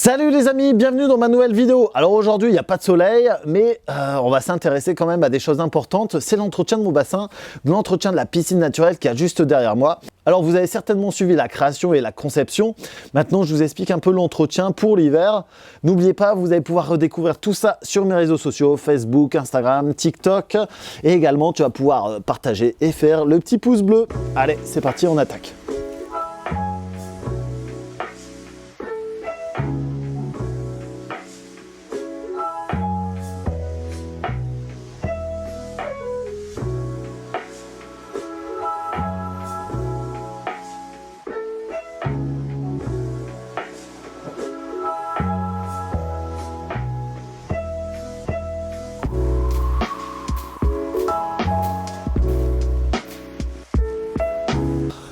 Salut les amis, bienvenue dans ma nouvelle vidéo. Alors aujourd'hui, il n'y a pas de soleil, mais on va s'intéresser quand même à des choses importantes. C'est l'entretien de mon bassin, l'entretien de la piscine naturelle qui est juste derrière moi. Alors vous avez certainement suivi la création et la conception. Maintenant, je vous explique un peu l'entretien pour l'hiver. N'oubliez pas, vous allez pouvoir redécouvrir tout ça sur mes réseaux sociaux, Facebook, Instagram, TikTok. Et également, tu vas pouvoir partager et faire le petit pouce bleu. Allez, c'est parti, on attaque.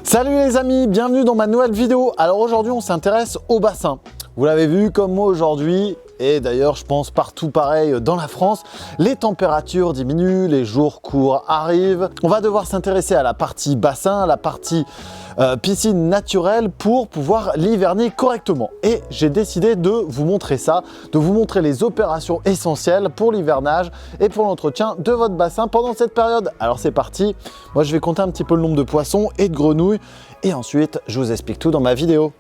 Salut les amis, bienvenue dans ma nouvelle vidéo. Alors aujourd'hui on s'intéresse au bassin. Vous l'avez vu comme moi aujourd'hui, et d'ailleurs je pense partout pareil dans la France, les températures diminuent, les jours courts arrivent. On va devoir s'intéresser à la partie bassin, à la partie piscine naturelle pour pouvoir l'hiverner correctement. Et j'ai décidé de vous montrer ça, de vous montrer les opérations essentielles pour l'hivernage et pour l'entretien de votre bassin pendant cette période. Alors c'est parti, moi je vais compter un petit peu le nombre de poissons et de grenouilles et ensuite je vous explique tout dans ma vidéo.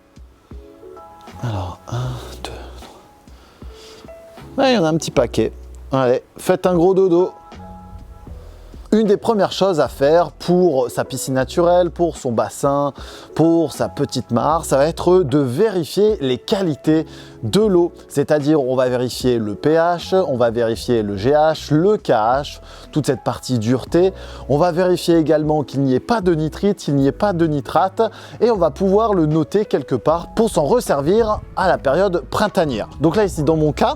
Alors 1, 2, 3. Il y en a un petit paquet. Allez, faites un gros dodo. Une des premières choses à faire pour sa piscine naturelle, pour son bassin, pour sa petite mare, ça va être de vérifier les qualités de l'eau. C'est-à-dire, on va vérifier le pH, on va vérifier le GH, le KH, toute cette partie dureté. On va vérifier également qu'il n'y ait pas de nitrite, qu'il n'y ait pas de nitrate et on va pouvoir le noter quelque part pour s'en resservir à la période printanière. Donc là, ici, dans mon cas,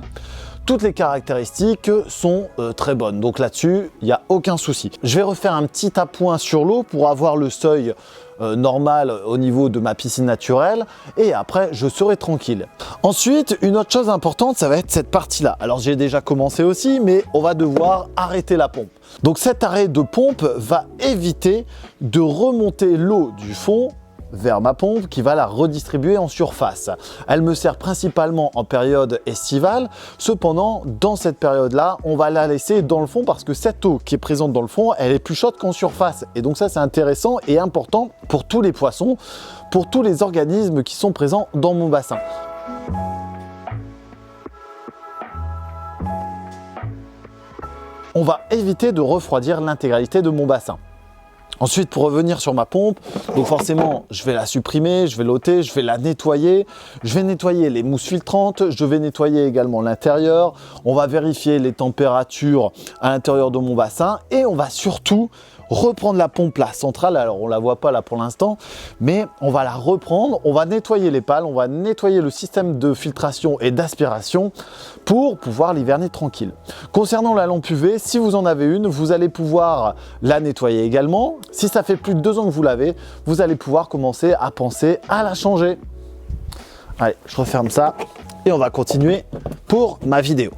toutes les caractéristiques sont très bonnes, donc là-dessus, il n'y a aucun souci. Je vais refaire un petit appoint sur l'eau pour avoir le seuil normal au niveau de ma piscine naturelle et après, je serai tranquille. Ensuite, une autre chose importante, ça va être cette partie-là. Alors, j'ai déjà commencé aussi, mais on va devoir arrêter la pompe. Donc, cet arrêt de pompe va éviter de remonter l'eau du fond vers ma pompe qui va la redistribuer en surface. Elle me sert principalement en période estivale. Cependant, dans cette période-là, on va la laisser dans le fond parce que cette eau qui est présente dans le fond, elle est plus chaude qu'en surface. Et donc ça, c'est intéressant et important pour tous les poissons, pour tous les organismes qui sont présents dans mon bassin. On va éviter de refroidir l'intégralité de mon bassin. Ensuite, pour revenir sur ma pompe, donc forcément, je vais la supprimer, je vais l'ôter, je vais la nettoyer. Je vais nettoyer les mousses filtrantes, je vais nettoyer également l'intérieur. On va vérifier les températures à l'intérieur de mon bassin et on va surtout reprendre la pompe là, centrale. Alors, on ne la voit pas là pour l'instant, mais on va la reprendre. On va nettoyer les pales, on va nettoyer le système de filtration et d'aspiration pour pouvoir l'hiverner tranquille. Concernant la lampe UV, si vous en avez une, vous allez pouvoir la nettoyer également. Si ça fait plus de 2 ans que vous l'avez, vous allez pouvoir commencer à penser à la changer. Allez, je referme ça et on va continuer pour ma vidéo.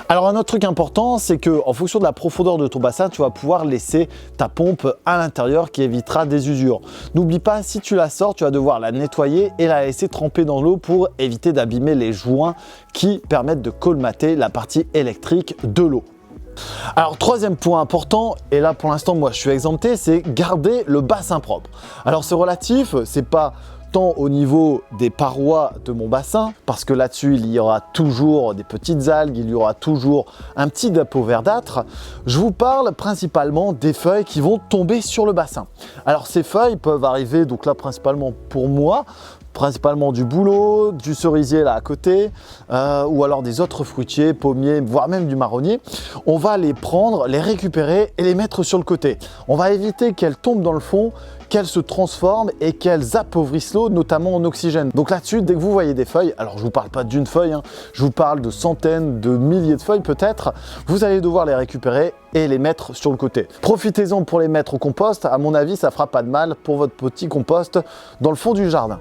Alors un autre truc important, c'est que en fonction de la profondeur de ton bassin, tu vas pouvoir laisser ta pompe à l'intérieur qui évitera des usures. N'oublie pas, si tu la sors, tu vas devoir la nettoyer et la laisser tremper dans l'eau pour éviter d'abîmer les joints qui permettent de colmater la partie électrique de l'eau. Alors troisième point important, et là pour l'instant moi je suis exempté, c'est garder le bassin propre. Alors c'est relatif, c'est pas tant au niveau des parois de mon bassin, parce que là-dessus il y aura toujours des petites algues, il y aura toujours un petit dépôt verdâtre. Je vous parle principalement des feuilles qui vont tomber sur le bassin. Alors ces feuilles peuvent arriver, donc là principalement pour moi, principalement du bouleau, du cerisier là à côté, ou alors des autres fruitiers, pommiers, voire même du marronnier. On va les prendre, les récupérer et les mettre sur le côté. On va éviter qu'elles tombent dans le fond, qu'elles se transforment et qu'elles appauvrissent l'eau, notamment en oxygène. Donc là-dessus, dès que vous voyez des feuilles, alors je vous parle pas d'une feuille, je vous parle de centaines, de milliers de feuilles peut-être, vous allez devoir les récupérer et les mettre sur le côté. Profitez-en pour les mettre au compost, à mon avis, ça fera pas de mal pour votre petit compost dans le fond du jardin.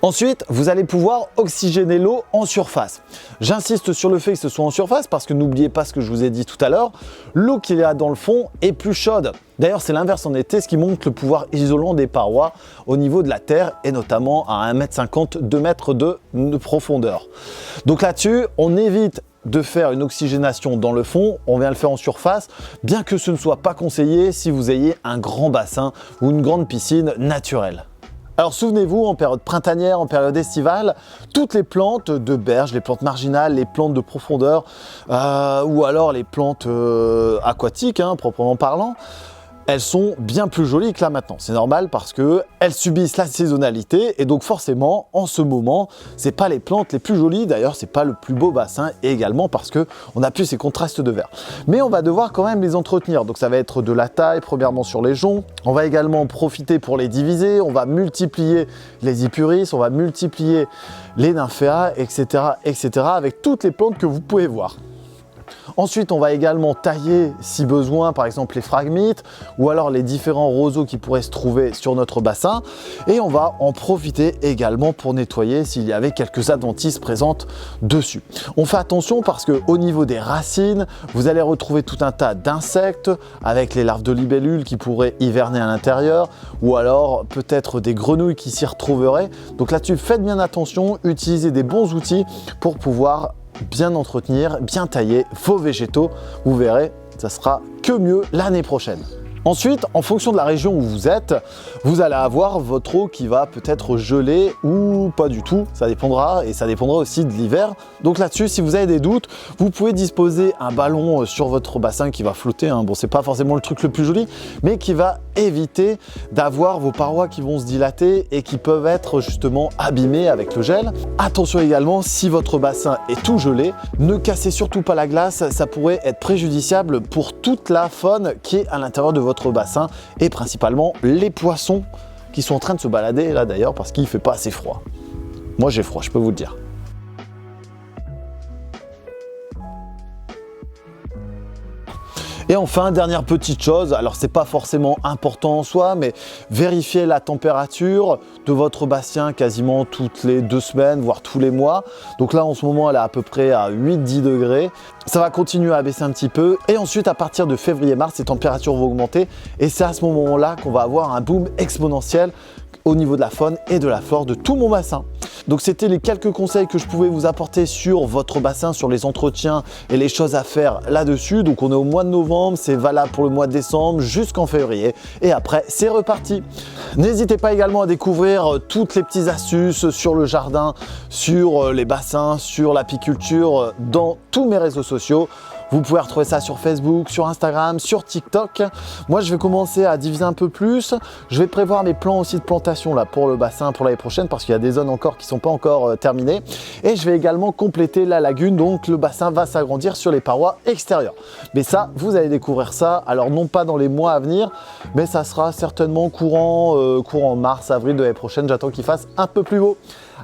Ensuite, vous allez pouvoir oxygéner l'eau en surface. J'insiste sur le fait que ce soit en surface parce que n'oubliez pas ce que je vous ai dit tout à l'heure, l'eau qu'il y a dans le fond est plus chaude. D'ailleurs, c'est l'inverse en été, ce qui montre le pouvoir isolant des parois au niveau de la terre et notamment à 1,50 m, 2 mètres de profondeur. Donc là-dessus, on évite de faire une oxygénation dans le fond, on vient le faire en surface, bien que ce ne soit pas conseillé si vous ayez un grand bassin ou une grande piscine naturelle. Alors souvenez-vous, en période printanière, en période estivale, toutes les plantes de berge, les plantes marginales, les plantes de profondeur ou alors les plantes aquatiques, proprement parlant, elles sont bien plus jolies que là maintenant. C'est normal parce qu'elles subissent la saisonnalité et donc forcément, en ce moment, c'est pas les plantes les plus jolies. D'ailleurs, c'est pas le plus beau bassin et également parce qu'on a plus ces contrastes de vert. Mais on va devoir quand même les entretenir. Donc ça va être de la taille, premièrement sur les joncs. On va également profiter pour les diviser. On va multiplier les Ipuris, on va multiplier les Nymphéas, etc., etc. avec toutes les plantes que vous pouvez voir. Ensuite, on va également tailler, si besoin, par exemple les phragmites ou alors les différents roseaux qui pourraient se trouver sur notre bassin. Et on va en profiter également pour nettoyer s'il y avait quelques adventices présentes dessus. On fait attention parce qu'au niveau des racines, vous allez retrouver tout un tas d'insectes avec les larves de libellules qui pourraient hiverner à l'intérieur ou alors peut-être des grenouilles qui s'y retrouveraient. Donc là-dessus, faites bien attention, utilisez des bons outils pour pouvoir bien entretenir, bien tailler vos végétaux. Vous verrez, ça sera que mieux l'année prochaine. Ensuite, en fonction de la région où vous êtes, vous allez avoir votre eau qui va peut-être geler ou pas du tout. Ça dépendra et ça dépendra aussi de l'hiver. Donc là-dessus, si vous avez des doutes, vous pouvez disposer un ballon sur votre bassin qui va flotter. Bon, c'est pas forcément le truc le plus joli, mais qui va éviter d'avoir vos parois qui vont se dilater et qui peuvent être justement abîmées avec le gel. Attention également, si votre bassin est tout gelé, ne cassez surtout pas la glace. Ça pourrait être préjudiciable pour toute la faune qui est à l'intérieur de votre bassin et principalement les poissons qui sont en train de se balader là d'ailleurs parce qu'il fait pas assez froid. Moi j'ai froid, je peux vous le dire. Et enfin, dernière petite chose, alors c'est pas forcément important en soi, mais vérifiez la température de votre bassin quasiment toutes les 2 semaines, voire tous les mois. Donc là, en ce moment, elle est à peu près à 8-10 degrés. Ça va continuer à baisser un petit peu. Et ensuite, à partir de février-mars, ces températures vont augmenter. Et c'est à ce moment-là qu'on va avoir un boom exponentiel au niveau de la faune et de la flore de tout mon bassin. Donc c'était les quelques conseils que je pouvais vous apporter sur votre bassin, sur les entretiens et les choses à faire là-dessus. Donc on est au mois de novembre, c'est valable pour le mois de décembre jusqu'en février et après c'est reparti. N'hésitez pas également à découvrir toutes les petites astuces sur le jardin, sur les bassins, sur l'apiculture dans tous mes réseaux sociaux. Vous pouvez retrouver ça sur Facebook, sur Instagram, sur TikTok. Moi, je vais commencer à diviser un peu plus. Je vais prévoir mes plans aussi de plantation là pour le bassin pour l'année prochaine parce qu'il y a des zones encore qui ne sont pas encore terminées. Et je vais également compléter la lagune, donc le bassin va s'agrandir sur les parois extérieures. Mais ça, vous allez découvrir ça. Alors non pas dans les mois à venir, mais ça sera certainement courant mars, avril de l'année prochaine. J'attends qu'il fasse un peu plus beau.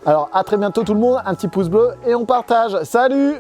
Alors à très bientôt tout le monde, un petit pouce bleu et on partage. Salut!